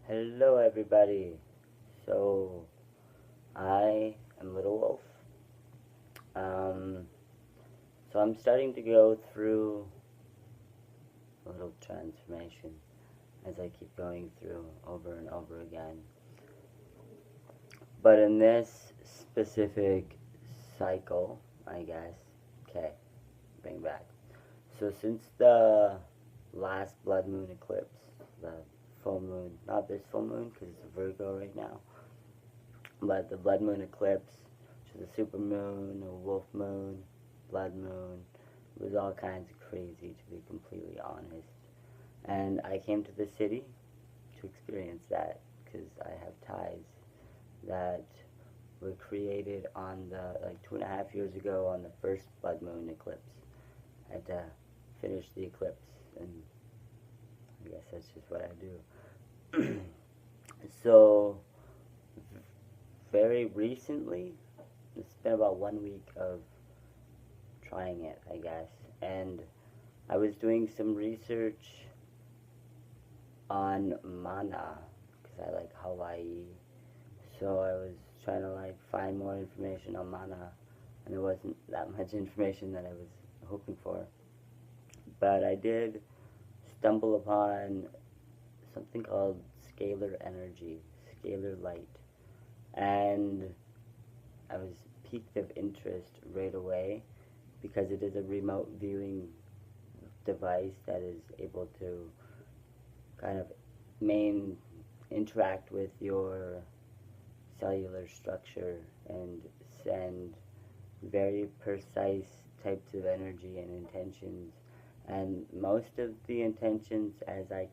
Hello, everybody. So, I am Little Wolf. Um, so, I'm starting to go through a little transformation as I keep going through over and over again. But in this specific cycle, I guess, okay, bring back. So, since the last blood moon eclipse, the full moon, not this full moon because it's a Virgo right now, but the blood moon eclipse, which is a super moon, a wolf moon, blood moon, it was all kinds of crazy, to be completely honest. And I came to the city to experience that because I have ties that were created on the, like 2.5 years ago on the first blood moon eclipse. I had to finish the eclipse, and I guess that's just what I do. So, very recently, it's been about 1 week of trying it, I guess. And I was doing some research on mana because I like Hawaii. So I was trying to like find more information on mana, and there wasn't that much information that I was hoping for. But I did stumble upon something called Scalar Energy, Scalar Light, and I was piqued of interest right away because it is a remote viewing device that is able to kind of interact with your cellular structure and send very precise types of energy and intentions. And most of the intentions, as I've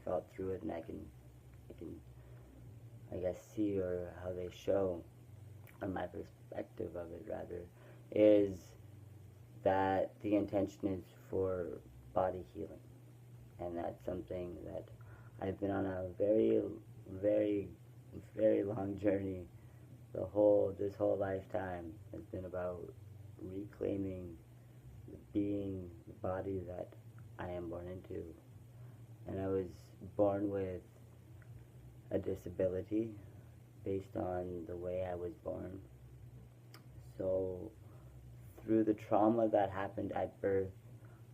felt through it, and I can I guess see, or how they show, or my perspective of it rather, is that the intention is for body healing. And that's something that I've been on a very, very, very long journey. This whole lifetime has been about reclaiming the being, the body that I am born into. And I was born with a disability based on the way I was born. So through the trauma that happened at birth,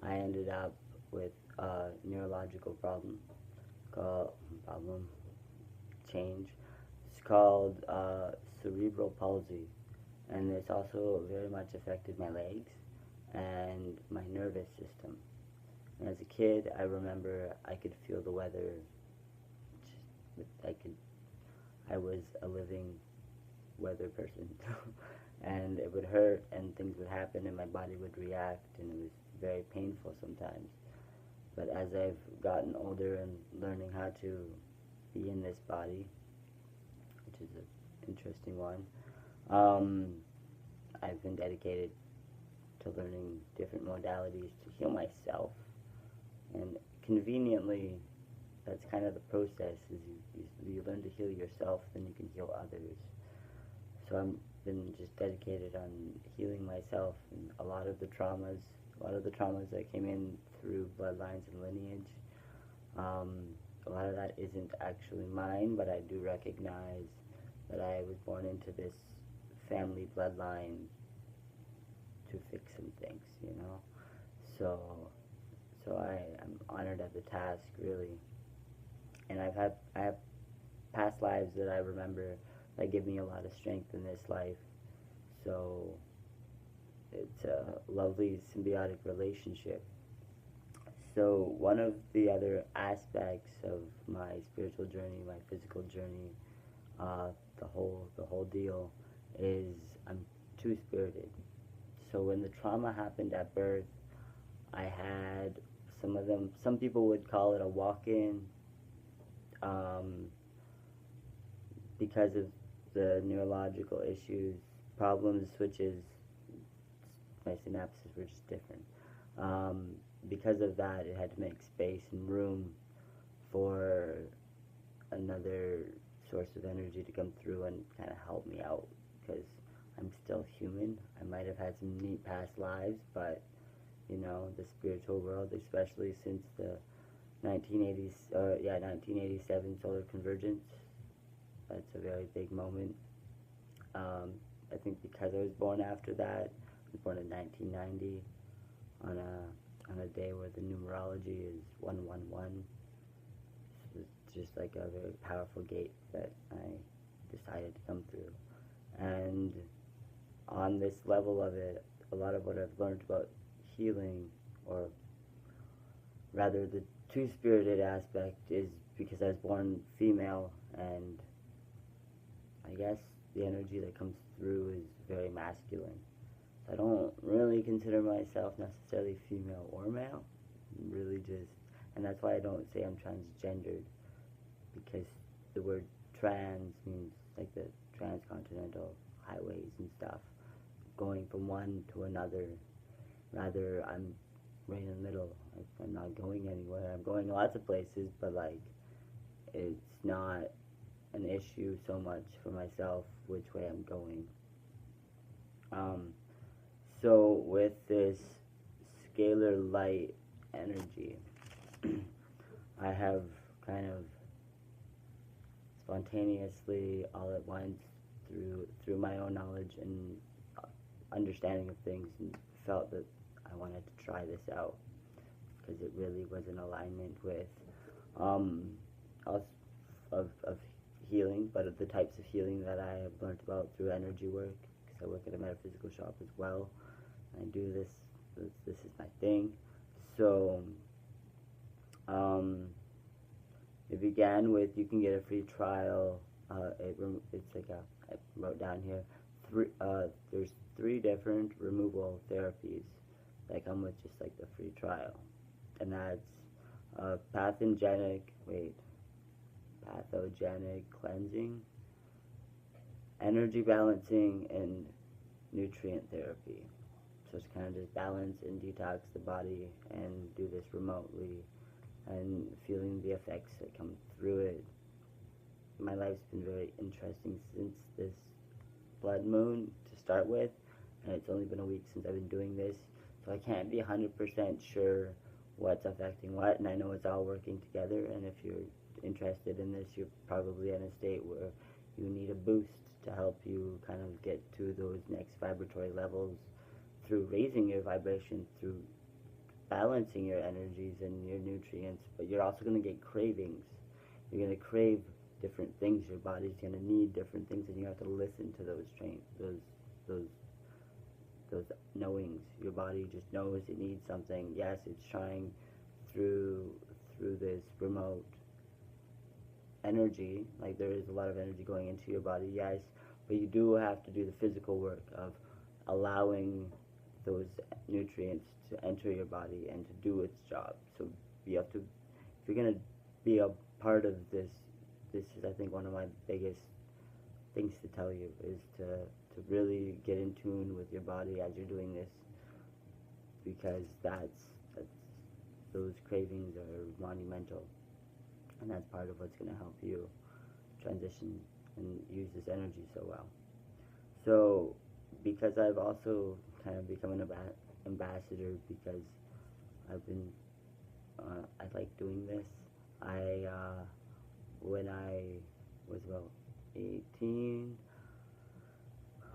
I ended up with a neurological called problem change. It's called cerebral palsy, and it's also very much affected my legs and my nervous system. And as a kid, I remember I could feel the weather. I was a living weather person, and it would hurt, and things would happen, and my body would react, and it was very painful sometimes. But as I've gotten older and learning how to be in this body, which is an interesting one, I've been dedicated to learning different modalities to heal myself. And conveniently, that's kind of the process, is you learn to heal yourself, then you can heal others. So I've been just dedicated on healing myself, and a lot of the traumas that came in through bloodlines and lineage, a lot of that isn't actually mine, but I do recognize that I was born into this family bloodline to fix some things, you know. So I'm honored at the task, really. And I have past lives that I remember that give me a lot of strength in this life. So it's a lovely symbiotic relationship. So one of the other aspects of my spiritual journey, my physical journey, the whole deal, is I'm two-spirited. So when the trauma happened at birth, I had some people would call it a walk-in, because of the neurological issues, problems, switches, my synapses were just different. Because of that, it had to make space and room for another source of energy to come through and kind of help me out, because I'm still human. I might have had some neat past lives, but the spiritual world, especially since the 1987 solar convergence. That's a very big moment. I think because I was born after that, I was born in 1990 on a day where the numerology is 111. It's just like a very powerful gate that I decided to come through. And on this level of it, a lot of what I've learned about healing, or rather the two-spirited aspect, is because I was born female, and I guess the energy that comes through is very masculine. So I don't really consider myself necessarily female or male. I'm really just, and that's why I don't say I'm transgendered, because the word trans means like the transcontinental highways and stuff, going from one to another. Rather, I'm right in the middle. Like, I'm not going anywhere. I'm going lots of places, but like, it's not an issue so much for myself which way I'm going. So with this scalar light energy, I have kind of spontaneously, all at once, through my own knowledge and understanding of things, and felt that I wanted to try this out because it really was in alignment with of healing, but of the types of healing that I have learned about through energy work, because I work at a metaphysical shop as well. I do this is my thing. So it began with, you can get a free trial. It's like I wrote down here, there's 3 different removal therapies that come with just like the free trial, and that's pathogenic cleansing, energy balancing, and nutrient therapy. So it's kind of just balance and detox the body and do this remotely and feeling the effects that come through it. My life's been very interesting since this blood moon to start with, and it's only been a week since I've been doing this, so I can't be 100% sure what's affecting what, and I know it's all working together. And if you're interested in this, you're probably in a state where you need a boost to help you kind of get to those next vibratory levels through raising your vibration, through balancing your energies and your nutrients. But you're also going to get cravings. You're going to crave different things. Your body's going to need different things, and you have to listen to those knowings. Your body just knows it needs something. Yes, it's trying through this remote energy, like there is a lot of energy going into your body, yes, but you do have to do the physical work of allowing those nutrients to enter your body and to do its job. So you have to, if you're going to be a part of this is, I think, one of my biggest things to tell you, is to really get in tune with your body as you're doing this, because that's those cravings are monumental, and that's part of what's going to help you transition and use this energy so well. So because I've also kind of become an ambassador, because I've been I like doing this. When I was about 18,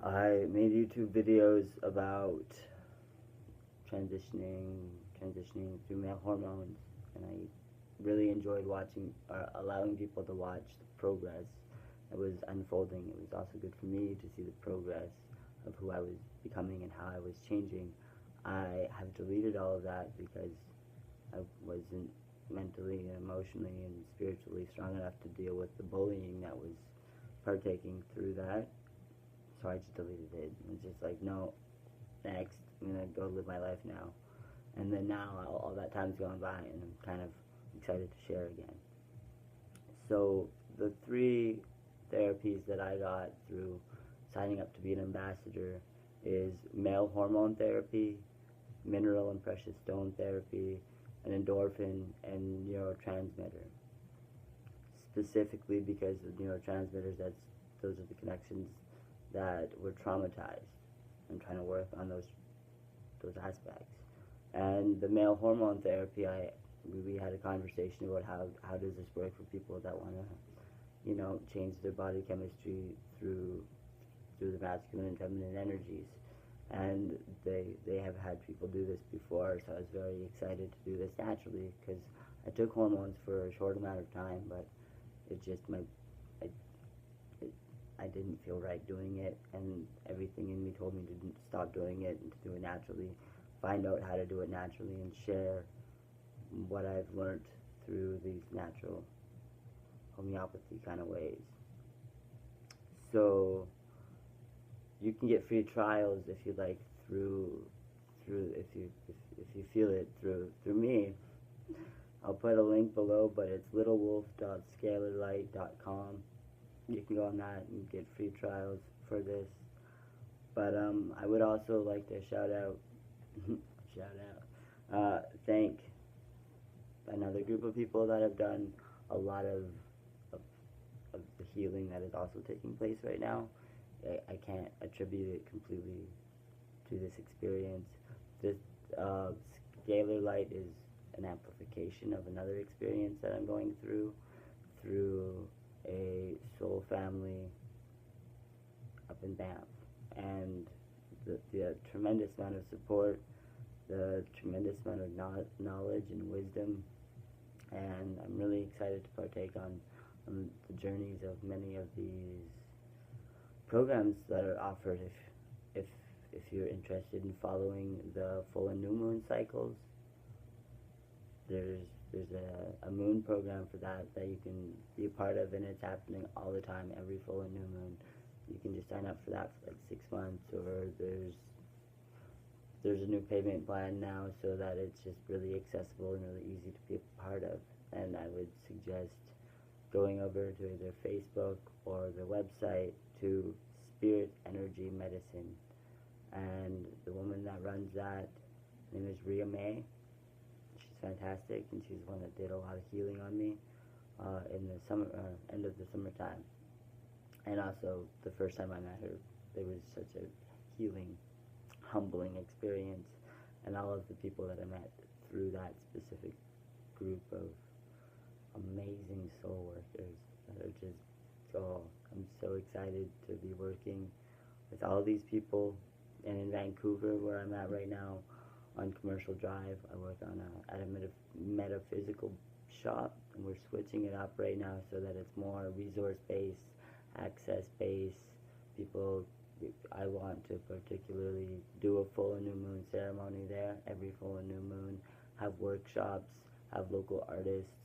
I made YouTube videos about transitioning through male hormones, and I really enjoyed watching, or allowing people to watch the progress that was unfolding. It was also good for me to see the progress of who I was becoming and how I was changing. I have deleted all of that because I wasn't mentally and emotionally and spiritually strong enough to deal with the bullying that was partaking through that. So I just deleted it. It's just like, no, next, I'm going to go live my life now. And then now all that time's gone by, and I'm kind of excited to share again. So the 3 therapies that I got through signing up to be an ambassador is male hormone therapy, mineral and precious stone therapy, an endorphin, and neurotransmitter. Specifically because of neurotransmitters, those are the connections that were traumatized. I'm trying to work on those aspects. And the male hormone therapy, I we had a conversation about how does this work for people that want to, change their body chemistry through the masculine and feminine energies. And they have had people do this before, so I was very excited to do this naturally, because I took hormones for a short amount of time, but it just I, I didn't feel right doing it, and everything in me told me to stop doing it and to do it naturally, find out how to do it naturally, and share what I've learned through these natural homeopathy kind of ways. So you can get free trials if you like through if you feel it through me. I'll put a link below, but it's littlewolf.scalarlight.com. You can go on that and get free trials for this. But I would also like to thank another group of people that have done a lot of the healing that is also taking place right now. I can't attribute it completely to this experience. This Scalar Light is an amplification of another experience that I'm going through a soul family up in Banff. And the tremendous amount of support, the tremendous amount of knowledge and wisdom, and I'm really excited to partake on the journeys of many of these programs that are offered. If you're interested in following the full and new moon cycles, there's a moon program for that you can be a part of, and it's happening all the time, every full and new moon. You can just sign up for that for like 6 months, or there's a new payment plan now, so that it's just really accessible and really easy to be a part of. And I would suggest going over to either Facebook or the website to Spirit Energy Medicine, and the woman that runs that, her name is Ria May. She's fantastic, and she's the one that did a lot of healing on me in the summer, end of the summertime. And also, the first time I met her, there was such a healing, humbling experience, and all of the people that I met through that specific group of amazing soul workers that are just, I'm so excited to be working with all these people. And in Vancouver, where I'm at right now, on Commercial Drive, I work at a metaphysical shop, and we're switching it up right now so that it's more resource-based, access-based. People, I want to particularly do a full and new moon ceremony there every full and new moon, have workshops, have local artists,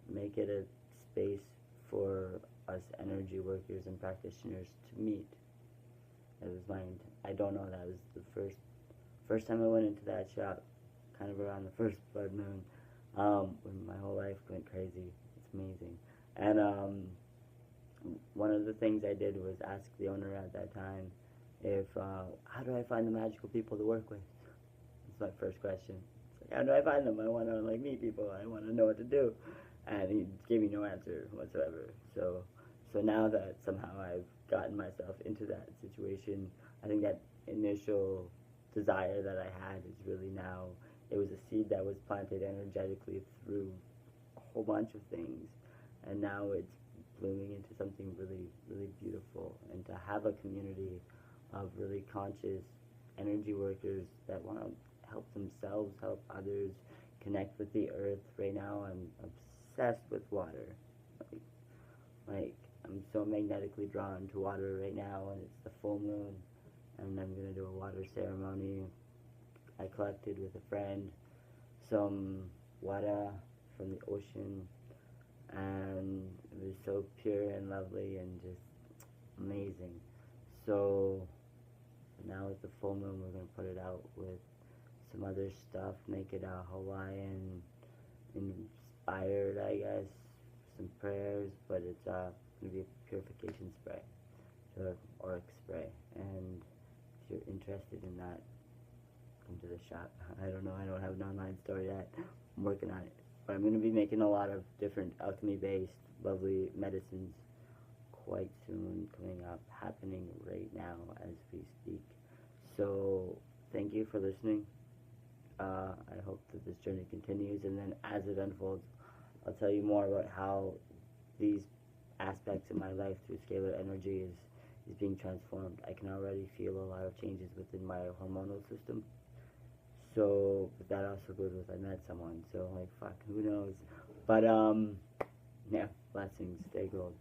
make it a space for us energy workers and practitioners to meet. That was I don't know, that was the first time I went into that shop, kind of around the first blood moon, when my whole life went crazy. It's amazing. And one of the things I did was ask the owner at that time if, how do I find the magical people to work with? That's my first question. It's like, how do I find them? I want to meet people. I want to know what to do. And he gave me no answer whatsoever. So now that somehow I've gotten myself into that situation, I think that initial desire that I had is really now, it was a seed that was planted energetically through a whole bunch of things, and now it's blooming into something really, really beautiful. And to have a community of really conscious energy workers that want to help themselves, help others, connect with the earth. Right now I'm obsessed with water. Like I'm so magnetically drawn to water right now, and it's the full moon, and I'm going to do a water ceremony. I collected with a friend some water from the ocean, and it was so pure and lovely and just amazing. So now with the full moon, we're going to put it out with some other stuff, make it a Hawaiian inspired, I guess, some prayers, but it's going to be a purification spray, or auric spray. And if you're interested in that, come to the shop. I don't know, I don't have an online store yet. I'm working on it. But I'm going to be making a lot of different alchemy-based, lovely medicines quite soon, coming up, happening right now as we speak. So, thank you for listening. I hope that this journey continues, and then as it unfolds, I'll tell you more about how these aspects of my life through scalar energy is being transformed. I can already feel a lot of changes within my hormonal system. So, but that also goes with I met someone. So, like, fuck, who knows? But, yeah, blessings. Stay gold.